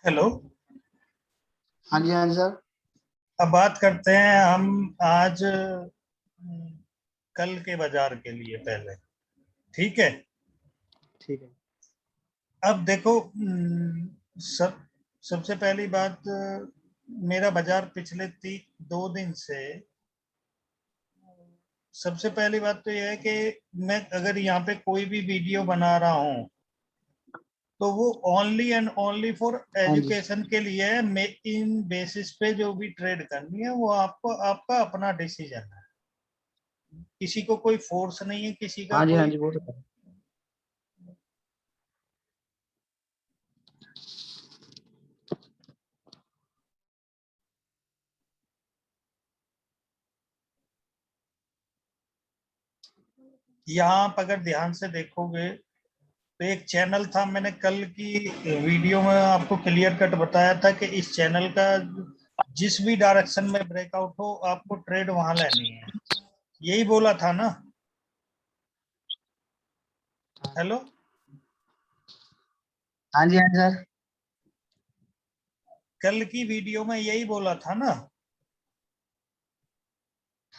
Hello. हाँ जी, हाँ जी sir. अब बात करते हैं हम आज कल के बाजार के लिए पहले। ठीक है। ठीक है। अब देखो, सबसे पहली बात, मेरा बाजार पिछले 2 दिन से, सबसे पहली बात तो यह है कि मैं अगर यहाँ पे कोई भी वीडियो बना रहा हूँ तो वो ओनली एंड ओनली फॉर हाँ जी। एजुकेशन के लिए है। इन बेसिस पे जो भी ट्रेड करनी है वो आपको, आपका अपना डिसीजन है। किसी को कोई फोर्स नहीं है, किसी का हाँ जी, हाँ कोई। जी, वो तो है। यहाँ आप अगर ध्यान से देखोगे तो एक चैनल था, मैंने कल की वीडियो में आपको क्लियर कट बताया था कि इस चैनल का जिस भी डायरेक्शन में ब्रेकआउट हो आपको ट्रेड वहां लेनी है। यही बोला था ना? हेलो। हाँ जी, हाँ जी सर। कल की वीडियो में यही बोला था ना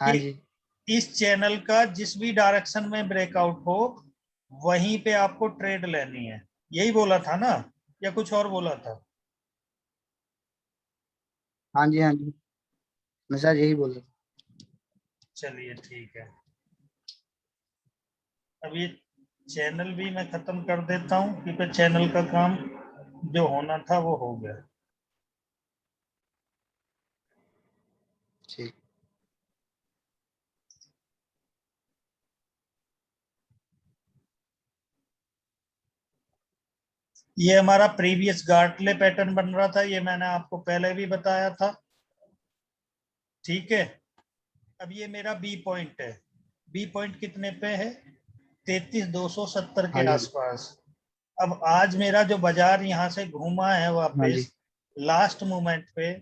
कि हाँ जी। इस चैनल का जिस भी डायरेक्शन में ब्रेकआउट हो वहीं पे आपको ट्रेड लेनी है। यही बोला था ना, या कुछ और बोला था? हाँ जी, हाँ जी, मैं सर यही बोल रहा था। चलिए ठीक है। अब ये चैनल भी मैं खत्म कर देता हूँ क्योंकि चैनल का काम जो होना था वो हो गया। ठीक। ये हमारा प्रीवियस गार्टले पैटर्न बन रहा था, ये मैंने आपको पहले भी बताया था। ठीक है। अब ये मेरा बी पॉइंट है। बी पॉइंट कितने पे है? 33,270 हाँ के जी, आसपास। अब आज मेरा जो बाजार यहाँ से घूमा है हाँ वापस जी। लास्ट मोमेंट पे,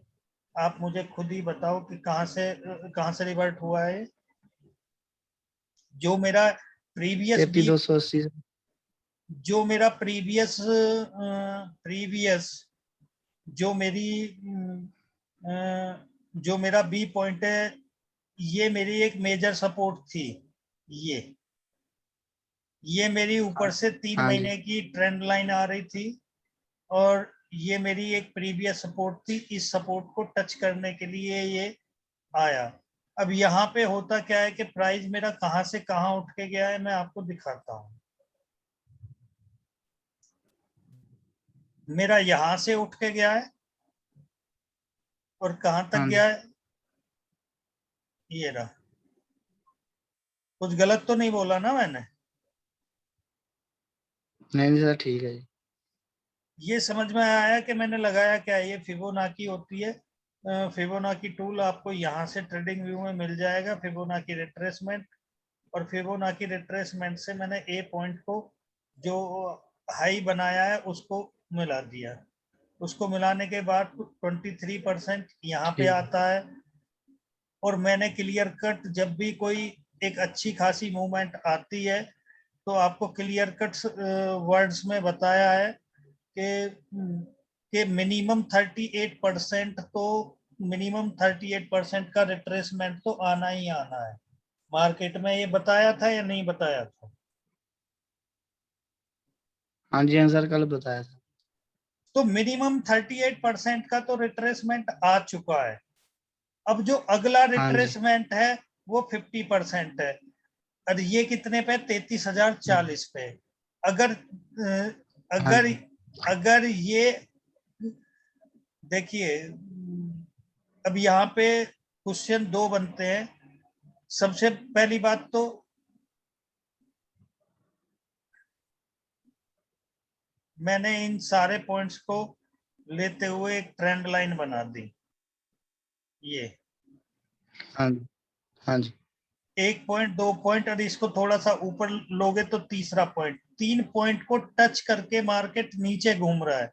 आप मुझे खुद ही बताओ कि कहाँ से रिवर्ट हुआ है। जो मेरा प्रीवियस बी 33,280। जो मेरा प्रीवियस प्रीवियस जो मेरी जो मेरा बी पॉइंट है, ये मेरी एक मेजर सपोर्ट थी। ये ये मेरी ऊपर से 3 महीने की ट्रेंड लाइन आ रही थी और ये मेरी एक प्रीवियस सपोर्ट थी। इस सपोर्ट को टच करने के लिए ये आया। अब यहाँ पे होता क्या है कि प्राइस मेरा कहां से कहां उठ के गया है, मैं आपको दिखाता हूँ। मेरा यहां से उठ के गया है और कहां तक हाँ जी। गया है, ये रहा। कुछ गलत तो नहीं बोला ना मैंने? नहीं नहीं सर, ठीक है जी। ये समझ में आया कि मैंने लगाया क्या है। ये फिबोनाकी होती है। फिबोनाकी टूल आपको यहाँ से ट्रेडिंग व्यू में मिल जाएगा, फिबोनाकी रिट्रेसमेंट। और फिबोनाकी रिट्रेसमेंट से मैंने ए पॉइंट को जो हाई बनाया है उसको मिला दिया। उसको मिलाने के बाद 23% यहाँ पे ठीक है। आता है। और मैंने क्लियर कट, जब भी कोई एक अच्छी खासी मूवमेंट आती है तो आपको क्लियर कट वर्ड्स में बताया है कि मिनिमम 38% का रिट्रेसमेंट तो आना ही आना है मार्केट में। ये बताया था या नहीं बताया था? हाँ जी, हाँ सर, कल बताया था। तो मिनिमम 38% का तो रिट्रेसमेंट आ चुका है। अब जो अगला हाँ जी। रिट्रेसमेंट है वो 50% है। और ये कितने पे? 33,040 पे। अगर हाँ अगर जी। अगर ये देखिए, अब यहाँ पे क्वेश्चन दो बनते हैं। सबसे पहली बात तो मैंने इन सारे पॉइंट्स को लेते हुए एक ट्रेंड लाइन बना दी। ये हाँ जी। हाँ जी। 1 पॉइंट, 2 पॉइंट, और इसको थोड़ा सा ऊपर लोगे तो तीसरा पॉइंट। 3 पॉइंट को टच करके मार्केट नीचे घूम रहा है।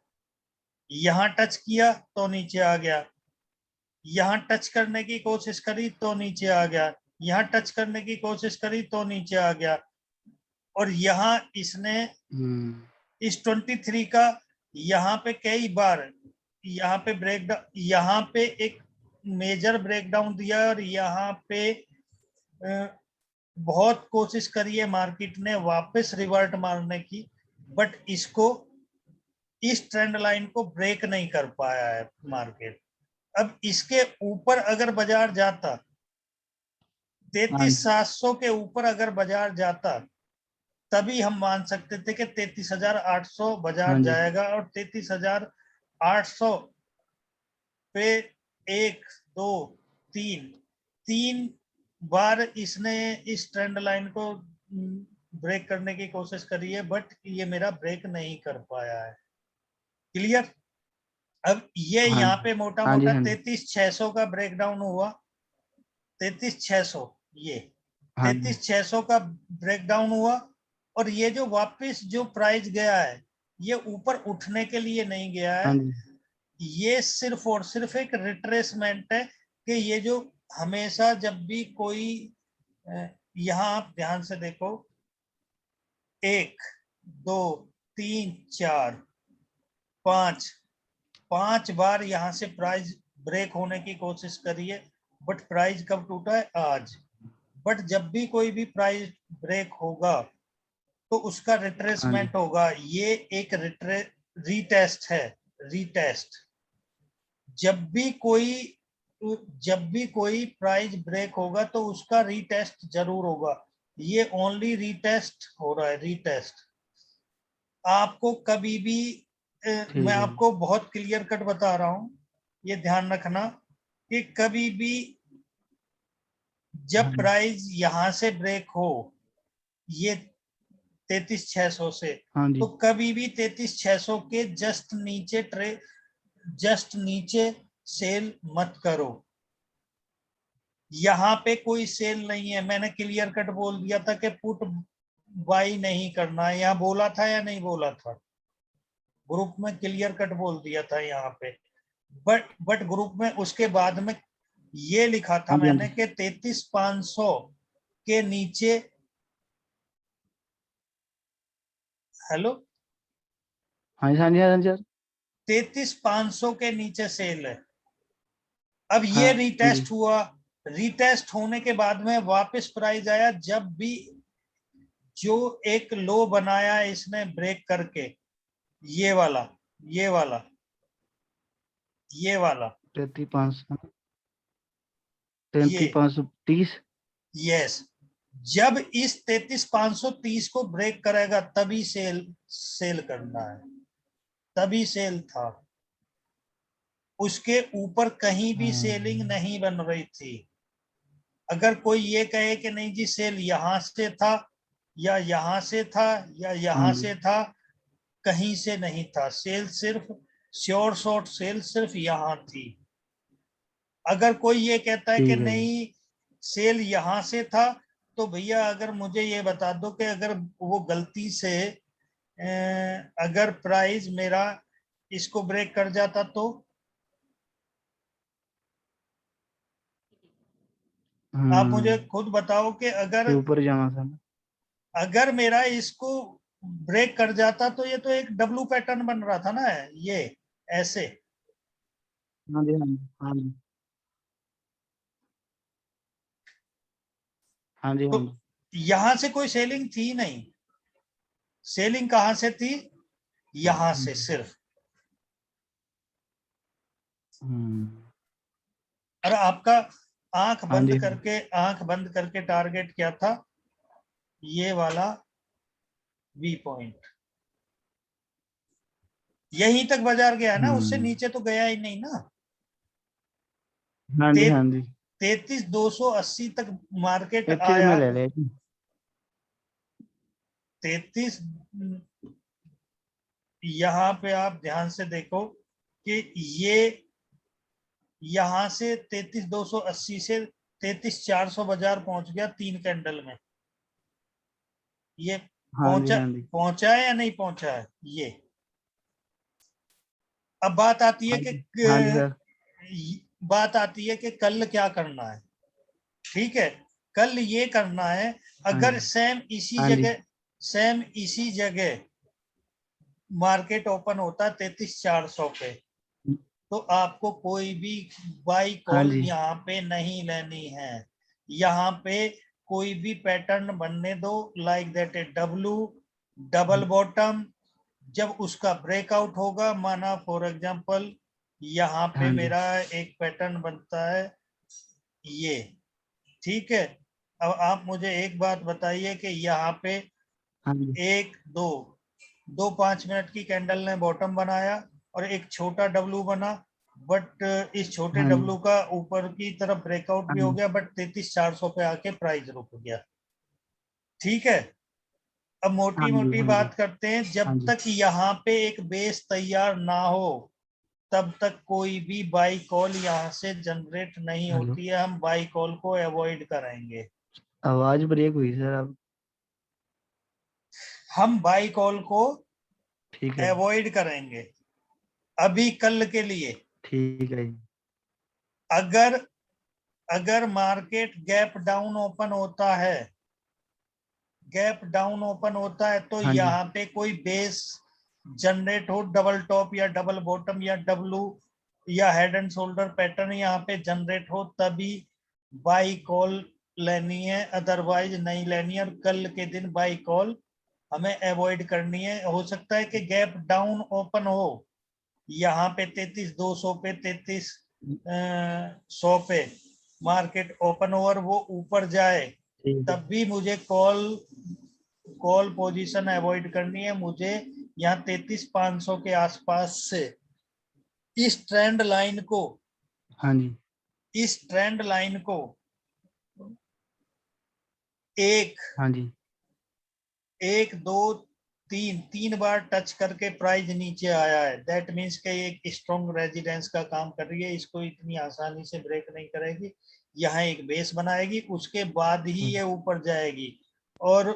यहां टच किया तो नीचे आ गया, यहां टच करने की कोशिश करी तो नीचे आ गया, यहां टच करने की कोशिश करी तो नीचे आ गया। और यहां इसने इस 23 का यहाँ पे कई बार यहाँ पे ब्रेकडाउन, यहाँ पे एक मेजर ब्रेकडाउन दिया और यहाँ पे बहुत कोशिश करी है मार्केट ने वापस रिवर्ट मारने की, बट इसको इस ट्रेंड लाइन को ब्रेक नहीं कर पाया है मार्केट। अब इसके ऊपर अगर बाजार जाता, 33,700 के ऊपर अगर बाजार जाता, तभी हम मान सकते थे कि 33,800 बाजार जाएगा, और 33,800 पे 1 2 3 बार इसने इस ट्रेंड लाइन को ब्रेक करने की कोशिश करी है, बट ये मेरा ब्रेक नहीं कर पाया है। क्लियर? अब ये यहाँ पे मोटा मोटा 33,600 का ब्रेकडाउन हुआ, 33,600, ये 33,600 का ब्रेकडाउन हुआ, और ये जो वापस जो प्राइस गया है, ये ऊपर उठने के लिए नहीं गया है, ये सिर्फ और सिर्फ एक रिट्रेसमेंट है कि ये जो हमेशा जब भी कोई, यहाँ आप ध्यान से देखो, 1 2 3 4 5 बार यहाँ से प्राइस ब्रेक होने की कोशिश करी है, बट प्राइस कब टूटा है? आज। बट जब भी कोई भी प्राइस ब्रेक होगा तो उसका रिट्रेसमेंट होगा। ये एक रीटेस्ट है, रीटेस्ट। जब भी कोई प्राइस ब्रेक होगा तो उसका रीटेस्ट जरूर होगा। ये ओनली रीटेस्ट हो रहा है, रीटेस्ट। आपको कभी भी मैं आपको बहुत क्लियर कट बता रहा हूं, ये ध्यान रखना कि कभी भी जब प्राइस यहां से ब्रेक हो, ये 33,600 से, तो कभी भी 33,600 के जस्ट नीचे सेल मत करो। यहाँ पे कोई सेल नहीं है। मैंने क्लियर कट बोल दिया था कि पुट बाई नहीं करना है, यहाँ बोला था या नहीं बोला था? ग्रुप में क्लियर कट बोल दिया था यहाँ पे, बट ग्रुप में उसके बाद में ये लिखा था मैंने कि 33,500 के नीचे, हेलो, 33,500 के नीचे सेल है। अब ये रीटेस्ट हुआ, रीटेस्ट होने के बाद में वापस प्राइस आया, जब भी जो एक लो बनाया इसने ब्रेक करके, ये वाला 33,530, यस। जब इस 33,530 को ब्रेक करेगा तभी सेल करना है, तभी सेल था। उसके ऊपर कहीं भी सेलिंग नहीं बन रही थी। अगर कोई ये कहे कि नहीं जी सेल यहां से था या यहां से था या यहां से था, कहीं से नहीं था सेल, सिर्फ श्योर शॉर्ट सेल सिर्फ यहां थी। अगर कोई ये कहता है कि नहीं सेल यहां से था, तो भैया अगर मुझे ये बता दो कि अगर वो गलती से अगर प्राइस मेरा इसको ब्रेक कर जाता तो आप मुझे खुद बताओ कि अगर ऊपर जाना था, अगर मेरा इसको ब्रेक कर जाता तो ये तो एक डब्लू पैटर्न बन रहा था ना, ये ऐसे। तो यहां से कोई सेलिंग थी नहीं। सेलिंग कहां से थी? यहां से सिर्फ। और आपका आंख बंद करके टारगेट क्या था? ये वाला वी पॉइंट। यहीं तक बाजार गया ना, उससे नीचे तो गया ही नहीं ना। 33,280 तक मार्केट आया। 33, यहाँ पे आप ध्यान से देखो कि ये यहां से 33,280 से 33,400 बाजार पहुंच गया 3 कैंडल में। ये पहुंचा है या नहीं पहुंचा है? ये अब बात आती है कि कल क्या करना है। ठीक है, कल ये करना है, अगर सेम इसी जगह मार्केट ओपन होता है 33,400 पे, तो आपको कोई भी बाई हाँ कॉल जी यहाँ पे नहीं लेनी है। यहाँ पे कोई भी पैटर्न बनने दो, like that A W double bottom, जब उसका ब्रेकआउट होगा, माना फॉर एग्जांपल यहाँ पे हाँ जी मेरा एक पैटर्न बनता है ये, ठीक है। अब आप मुझे एक बात बताइए कि यहाँ पे हाँ जी एक दो दो 5 मिनट की कैंडल ने बॉटम बनाया और एक छोटा डब्लू बना, बट इस छोटे हाँ जी डब्लू का ऊपर की तरफ ब्रेकआउट हाँ भी हो जी गया, बट 33,400 पे आके प्राइस रुक गया, ठीक है। अब हाँ मोटी जी मोटी हाँ जी बात करते हैं, जब हाँ जी तक यहाँ पे एक बेस तैयार ना हो तब तक कोई भी बाई कॉल यहाँ से जनरेट नहीं हेलो, होती है, हम बाई कॉल को अवॉइड करेंगे। आवाज ब्रेक हुई सर अब। हम बाई कॉल को ठीक है अवॉइड करेंगे अभी कल के लिए। ठीक है जी अगर अगर मार्केट गैप डाउन ओपन होता है, गैप डाउन ओपन होता है, तो हाँ जी यहाँ पे कोई बेस जनरेट हो, डबल टॉप या डबल बॉटम या डब्लू या हेड एंड शोल्डर पैटर्न यहाँ पे जनरेट हो, तभी बाई कॉल लेनी है, अदरवाइज नहीं लेनी है। और कल के दिन बाई कॉल हमें अवॉइड करनी है। हो सकता है कि गैप डाउन ओपन हो यहाँ पे 33,200 पे, 33,100 पे मार्केट ओपन हो और वो ऊपर जाए, ठीक है तब भी मुझे कॉल पोजीशन अवॉइड करनी है। मुझे यहाँ 33,500 के आसपास से इस ट्रेंड लाइन को, हाँ जी इस ट्रेंड लाइन को एक हाँ जी एक दो तीन बार टच करके प्राइस नीचे आया है, दैट मीन्स कि एक स्ट्रॉन्ग रेजिडेंस का काम कर रही है, इसको इतनी आसानी से ब्रेक नहीं करेगी, यहाँ एक बेस बनाएगी, उसके बाद ही हाँ, ये ऊपर जाएगी। और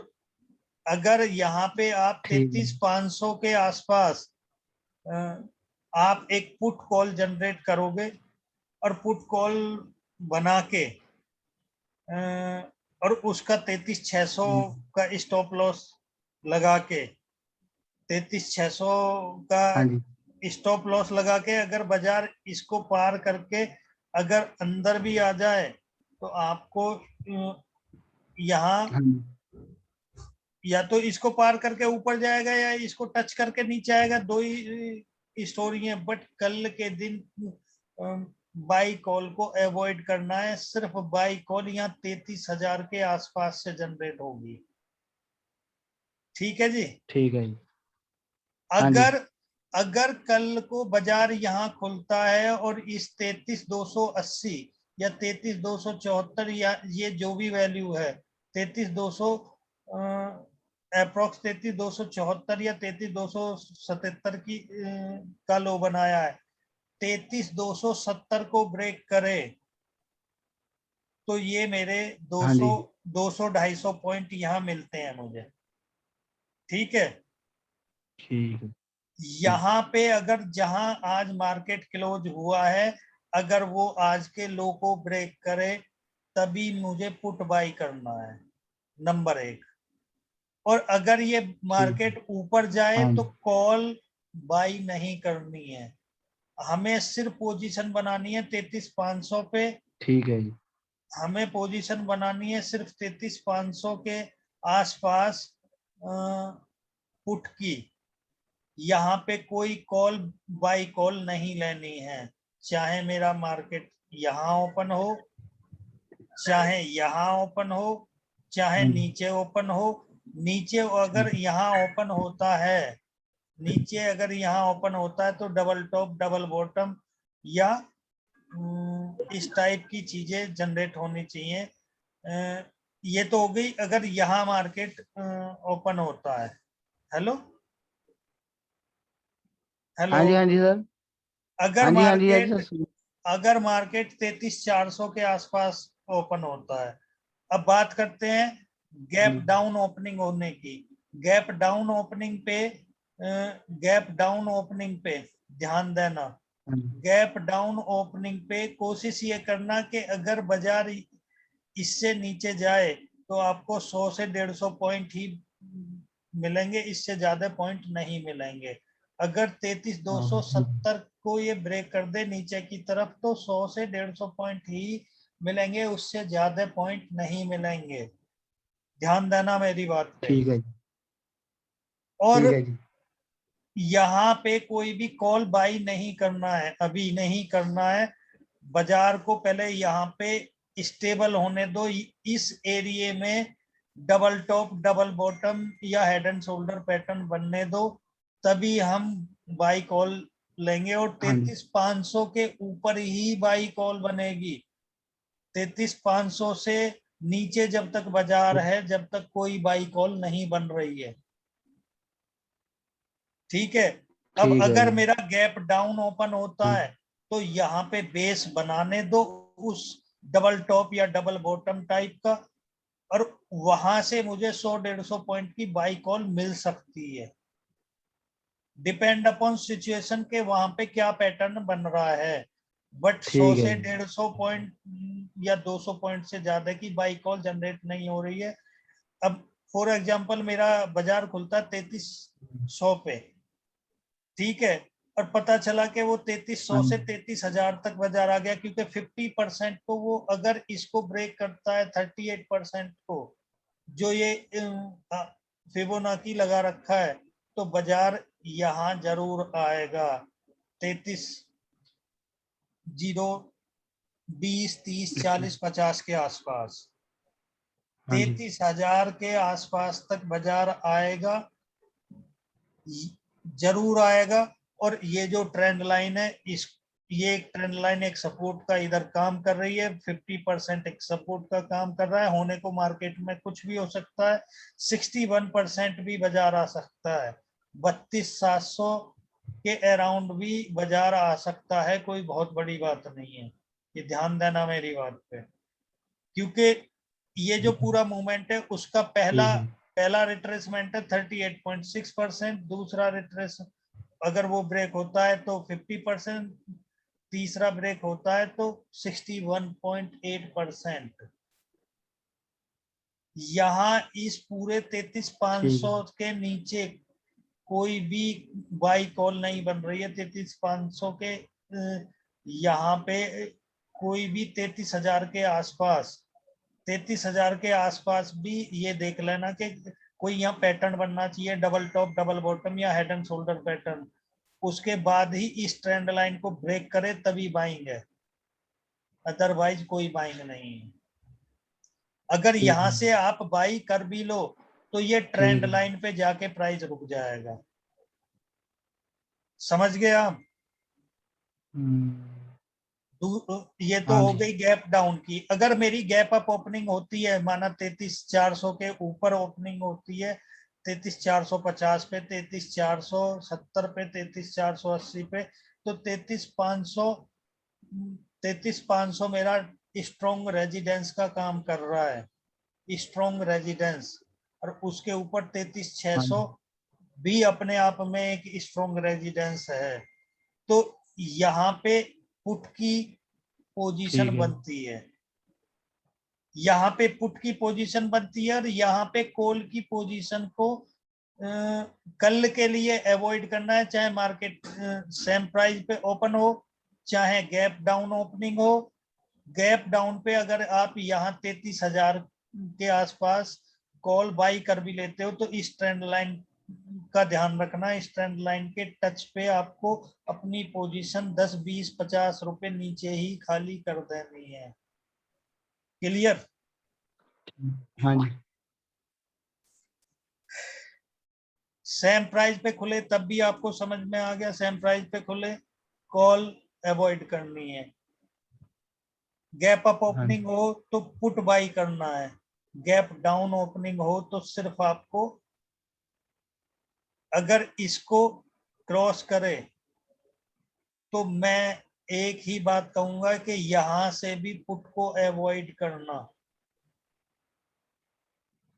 अगर यहाँ पे आप ठीक है 33,500 के आसपास आप एक पुट कॉल जनरेट करोगे और पुट कॉल बना के और उसका 33,600 का स्टॉप लॉस लगा के, 33,600 का हाँ जी स्टॉप लॉस लगा के अगर बाजार इसको पार करके अगर अंदर भी आ जाए, तो आपको यहाँ हाँ जी या तो इसको पार करके ऊपर जाएगा या इसको टच करके नीचे आएगा, दो ही स्टोरी है। बट कल के दिन बाई कॉल को अवॉइड करना है, सिर्फ बाई कॉल यहाँ 33,000 के आसपास से जनरेट होगी, ठीक है जी। ठीक है जी हाँ जी अगर अगर कल को बाजार यहाँ खुलता है और इस 33,280 या 33,274 या ये जो भी वैल्यू है, 33,200 अप्रोक्स 33,274 या 33,277 की का लो बनाया है, 33,270 को ब्रेक करे तो ये मेरे हाँ 200 जी 200-250 पॉइंट यहाँ मिलते हैं मुझे, ठीक है। ठीक है यहाँ पे अगर जहां आज मार्केट क्लोज हुआ है, अगर वो आज के लो को ब्रेक करे तभी मुझे पुट बाई करना है, नंबर एक। और अगर ये ठीक है मार्केट ऊपर जाए हाँ तो जी कॉल बाई नहीं करनी है, हमें सिर्फ पोजीशन बनानी है 33,500 पे, ठीक है जी हमें पोजीशन बनानी है सिर्फ 33,500 के आसपास पुट की। यहाँ पे कोई कॉल बाई कॉल नहीं लेनी है, चाहे मेरा मार्केट यहाँ ओपन हो, चाहे यहाँ ओपन हो, चाहे हाँ जी नीचे ओपन हो। नीचे अगर ठीक यहाँ ओपन होता है, नीचे अगर यहाँ ओपन होता है तो डबल टॉप डबल बॉटम या इस टाइप की चीजें जनरेट होनी चाहिए। ये तो हो गई अगर यहाँ मार्केट ओपन होता है। हेलो हेलो, हाँ जी सर अगर हाँ जी मार्केट सर अगर मार्केट 33,400 के आसपास ओपन होता है, अब बात करते हैं हाँ गैप जी डाउन ओपनिंग होने की। गैप डाउन ओपनिंग पे गैप डाउन ओपनिंग पे ध्यान देना। हाँ जी गैप डाउन ओपनिंग पे कोशिश ये करना कि अगर बाजार इससे नीचे जाए तो आपको 100 से 150 पॉइंट ही मिलेंगे, इससे ज्यादा पॉइंट नहीं मिलेंगे। अगर 33,270 को ये ब्रेक कर दे नीचे की तरफ तो 100 से 150 पॉइंट ही मिलेंगे, उससे ज्यादा पॉइंट नहीं मिलेंगे। ध्यान देना मेरी बात पे। ठीक है जी, और ठीक है जी। यहाँ पे कोई भी कॉल बाई नहीं करना है, अभी नहीं करना है। बाजार को पहले यहाँ पे स्टेबल होने दो, इस एरिया में डबल टॉप डबल बॉटम या हेड एंड शोल्डर पैटर्न बनने दो, तभी हम बाई कॉल लेंगे। और हाँ जी, 33,500 के ऊपर ही बाई कॉल बनेगी। 33,500 से नीचे जब तक बाजार है, जब तक कोई बाई कॉल नहीं बन रही है। ठीक है। अब ठीक है अगर जी। मेरा गैप डाउन ओपन होता है तो यहाँ पे बेस बनाने दो उस डबल टॉप या डबल बॉटम टाइप का, और वहां से मुझे 100-150 पॉइंट की बाई कॉल मिल सकती है। डिपेंड अपॉन सिचुएशन के वहां पे क्या पैटर्न बन रहा है। बट 100 ठीक है से जी। 150 पॉइंट या 200 पॉइंट से ज्यादा की बाई कॉल जनरेट नहीं हो रही है। अब फॉर एग्जांपल मेरा बाजार खुलता है 3300 पे, ठीक है, और पता चला कि वो 3300 हाँ से जी, 33,000 तक बाजार आ गया, क्योंकि 50% को वो अगर इसको ब्रेक करता है 38% को, जो ये फिबोनाची लगा रखा है, तो बाजार यहाँ जरूर आएगा 33, 0, 20, 30, 40, 50 के आसपास। हाँ जी, 33,000 के आसपास तक बाजार आएगा, जरूर आएगा। और ये जो ट्रेंड लाइन है, इस ये एक ट्रेंड लाइन एक सपोर्ट का इधर काम कर रही है, 50% एक सपोर्ट का काम कर रहा है। होने को मार्केट में कुछ भी हो सकता है, 61% भी बाजार आ सकता है, 32,700 के अराउंड भी बाजार आ सकता है, कोई बहुत बड़ी बात नहीं है। ये ध्यान देना मेरी बात पे, क्योंकि ये जो पूरा मूवमेंट है उसका पहला ठीक है। पहला रिट्रेसमेंट है 38.6%, दूसरा रिट्रेस अगर वो ब्रेक होता है तो 50%, तीसरा ब्रेक होता है तो 61.8%। यहाँ इस पूरे ठीक 33,500 है। के नीचे कोई भी बाई कॉल नहीं बन रही है। 33,500 के यहाँ पे कोई भी 33,000 के आसपास, 33,000 के आसपास भी ये देख लेना कि कोई यहाँ पैटर्न बनना चाहिए, डबल टॉप डबल बॉटम या हेड एंड शोल्डर पैटर्न, उसके बाद ही इस ट्रेंड लाइन को ब्रेक करे तभी बाइंग है, अदरवाइज कोई बाइंग नहीं है। अगर ठीक यहां है। से आप बाई कर भी लो तो ये ठीक ट्रेंड है। लाइन पे जाके प्राइस रुक जाएगा। समझ गए आप? हम्म, ये तो हाँ हो जी, गई गैप डाउन की। अगर मेरी गैप अप ओपनिंग होती है, माना 33,400 के ऊपर ओपनिंग होती है, 33,450 पे, 33,470 पे, 33,480 पे, तो 33,500 मेरा स्ट्रॉन्ग रेजिडेंस का काम कर रहा है, स्ट्रॉन्ग रेजिडेंस। और उसके ऊपर हाँ 33,600 जी, भी अपने आप में एक स्ट्रॉन्ग रेजिडेंस है। तो यहाँ पे पुट की पोजीशन ठीक है। बनती है, यहाँ पे पुट की पोजीशन बनती है, और यहाँ पे कॉल की पोजीशन को कल के लिए अवॉइड करना है, चाहे मार्केट सेम प्राइस पे ओपन हो, चाहे गैप डाउन ओपनिंग हो। गैप डाउन पे अगर आप यहाँ 33,000 के आसपास कॉल बाई कर भी लेते हो तो इस ट्रेंड लाइन का ध्यान रखना, इस ट्रेंड लाइन के टच पे आपको अपनी पोजीशन 10, 20, 50 रुपए नीचे ही खाली कर देनी है। क्लियर? हाँ जी, सेम प्राइस पे खुले तब भी आपको समझ में आ गया, सेम प्राइस पे खुले कॉल अवॉइड करनी है। गैप अप हाँ जी, ओपनिंग हो तो पुट बाई करना है, गैप डाउन ओपनिंग हो तो सिर्फ आपको, अगर इसको क्रॉस करे तो मैं एक ही बात कहूंगा कि यहां से भी पुट को अवॉइड करना,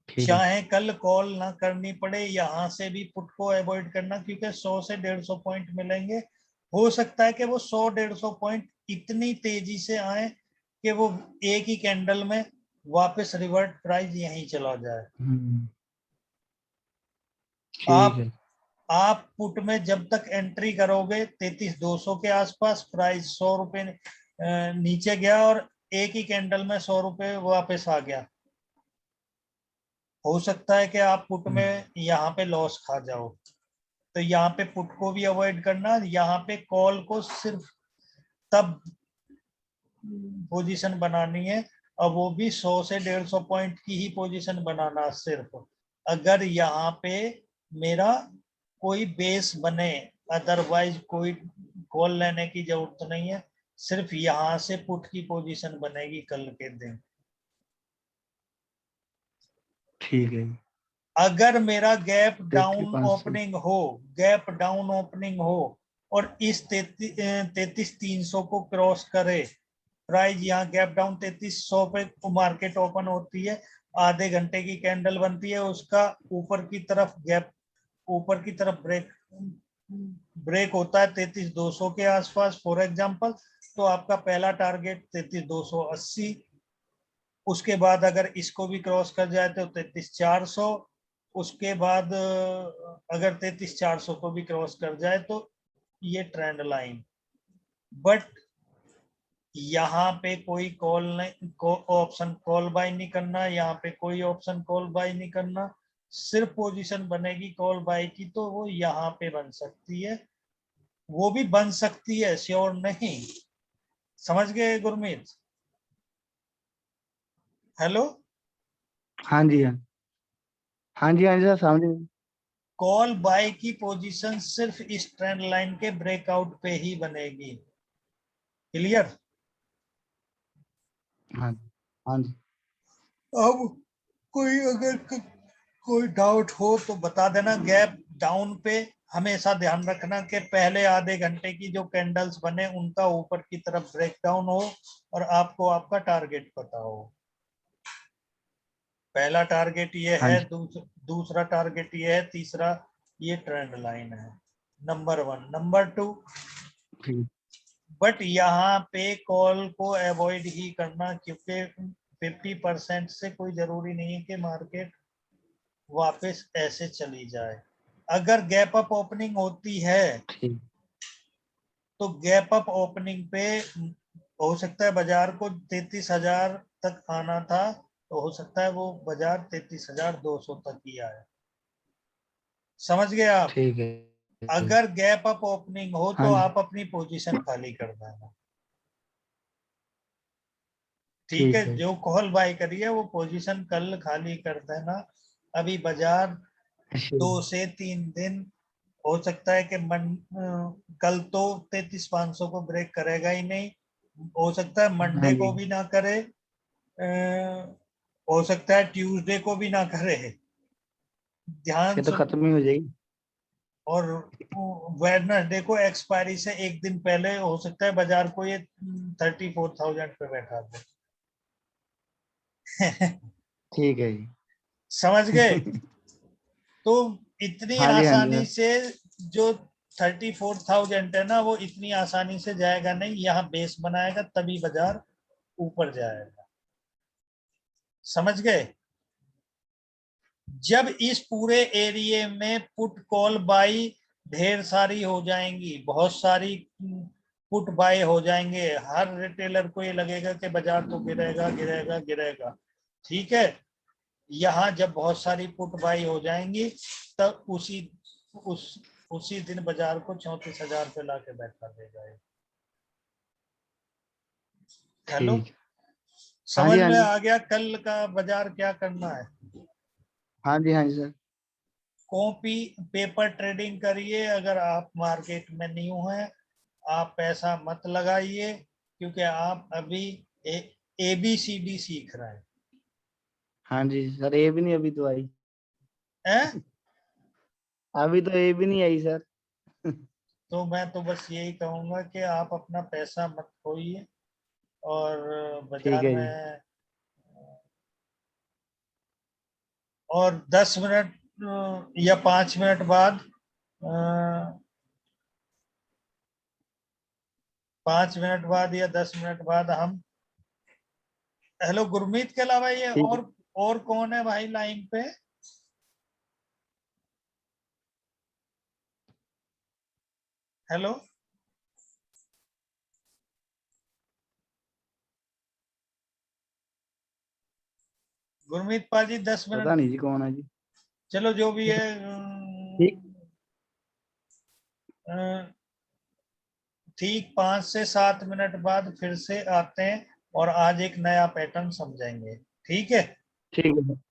ठीक है। चाहे कल कॉल ना करनी पड़े, यहां से भी पुट को अवॉइड करना, क्योंकि 100 से 150 पॉइंट मिलेंगे। हो सकता है कि वो 100-150 पॉइंट इतनी तेजी से आए कि वो एक ही कैंडल में वापस रिवर्ट प्राइस यहीं चला जाए। हम्म, ठीक है। आप पुट में जब तक एंट्री करोगे 33,200 के आसपास, प्राइस 100 रुपए नीचे गया और एक ही कैंडल में 100 रुपए वापस आ गया, हो सकता है कि आप पुट में यहाँ पे लॉस खा जाओ। तो यहाँ पे पुट को भी अवॉइड करना, यहाँ पे कॉल को सिर्फ तब पोजीशन बनानी है, और वो भी 100 से 150 पॉइंट की ही पोजीशन बनाना सिर्फ, अगर यहाँ पे मेरा कोई बेस बने, अदरवाइज कोई कॉल लेने की जरूरत नहीं है, सिर्फ यहाँ से पुट की पोजीशन बनेगी कल के दिन। ठीक है। अगर मेरा गैप डाउन 33,500। ओपनिंग हो, गैप डाउन ओपनिंग हो और इस 33,300 को क्रॉस करे, प्राइस यहाँ गैप डाउन 3300 पे मार्केट ओपन होती है, आधे घंटे की कैंडल बनती है, उसका ऊपर की तरफ गैप, ऊपर की तरफ ब्रेक होता है 33,200 के आसपास फॉर एग्जांपल, तो आपका पहला टारगेट 33,280, उसके बाद अगर इसको भी क्रॉस कर जाए तो 33,400, उसके बाद अगर 33,400 को भी क्रॉस कर जाए तो ये ट्रेंड लाइन। बट यहाँ पे कोई कॉल नहीं, ऑप्शन कॉल बाय नहीं करना, यहाँ पे कोई ऑप्शन कॉल बाय नहीं करना, सिर्फ पोजीशन बनेगी कॉल बाय की, तो वो यहाँ पे बन सकती है, वो भी बन सकती है, श्योर नहीं। समझ गए गुरमीत? हेलो, हाँ जी, हाँ। हाँ जी, हाँ जी सर, समझ गए। कॉल बाय की पोजीशन सिर्फ इस ट्रेंड लाइन के ब्रेकआउट पे ही बनेगी। क्लियर? हाँ जी, हाँ जी। अब कोई अगर कोई डाउट हो तो बता देना। गैप डाउन पे हमेशा ध्यान रखना कि पहले आधे घंटे की जो कैंडल्स बने उनका ऊपर की तरफ ब्रेकडाउन हो और आपको आपका टारगेट पता हो। पहला टारगेट ये हाँ है, जी। दूसरा टारगेट ये है, तीसरा ये ट्रेंड लाइन है, नंबर 1। नंबर 2, ठीक। बट यहाँ पे कॉल को अवॉइड ही करना, क्योंकि 50% से कोई जरूरी नहीं है कि मार्केट वापस ऐसे चली जाए। अगर गैप अप ओपनिंग होती है ठीक। तो गैप अप ओपनिंग पे हो सकता है बाजार को 33,000 तक आना था, तो हो सकता है वो बाजार 33,200 तक ही आए। समझ गए आप? ठीक है। अगर गैप अप ओपनिंग हो हाँ तो जी। आप अपनी पोजीशन खाली कर देना। ठीक है, ठीक है। जो कॉल बाय करिए वो पोजीशन कल खाली कर देना। अभी बाजार अच्छा। 2 से 3 दिन, हो सकता है कि कल तो 33,500 को ब्रेक करेगा ही नहीं, हो सकता है हाँ मंडे जी, को भी ना करे, हो सकता है ट्यूसडे को भी ना करे, ध्यान ये तो सुन। खत्म ही हो जाएगी। और वेडनेसडे को एक्सपायरी से एक दिन पहले हो सकता है बाजार को ये 34,000 पे बैठा दे। ठीक है जी। समझ गए? तो इतनी हाँ जी, हाँ जी आसानी सर। से जो 34,000 है ना, वो इतनी आसानी से जाएगा नहीं, यहाँ बेस बनाएगा तभी बाजार ऊपर जाएगा। समझ गए? जब इस पूरे एरिया में पुट कॉल बाई ढेर सारी हो जाएंगी, बहुत सारी पुट बाय हो जाएंगे, हर रिटेलर को ये लगेगा कि बाजार तो गिरेगा गिरेगा गिरेगा, ठीक है। यहाँ जब बहुत सारी पुट बाई हो जाएंगी तब उसी दिन बाजार को 34,000 पे ला के बैठा देगा। हेलो, ठीक। हाँ समझ जी, हाँ में जी। आ गया कल का बाजार क्या करना है? हाँ जी, हाँ जी सर। कॉपी पेपर ट्रेडिंग करिए, अगर आप मार्केट में न्यू हैं, आप पैसा मत लगाइए, क्योंकि आप अभी ABCD सीख रहे हाँ जी सर, ये भी नहीं अभी तो आई। हैं। अभी तो ये भी नहीं आई सर। तो मैं तो बस यही कहूंगा कि आप अपना पैसा मत खोइए, और ठीक बाजार है जी। में, और 10 मिनट या 5 मिनट बाद, 5 मिनट बाद या 10 मिनट बाद हम, हेलो गुरमीत के अलावा ये ठीक है। और कौन है भाई लाइन पे? हेलो, गुरमीत पाजी 10 पता मिनट, नहीं जी कौन है जी। चलो जो भी है। ठीक। ठीक 5 से 7 मिनट बाद फिर से आते हैं और आज एक नया पैटर्न समझेंगे। ठीक है। ठीक है।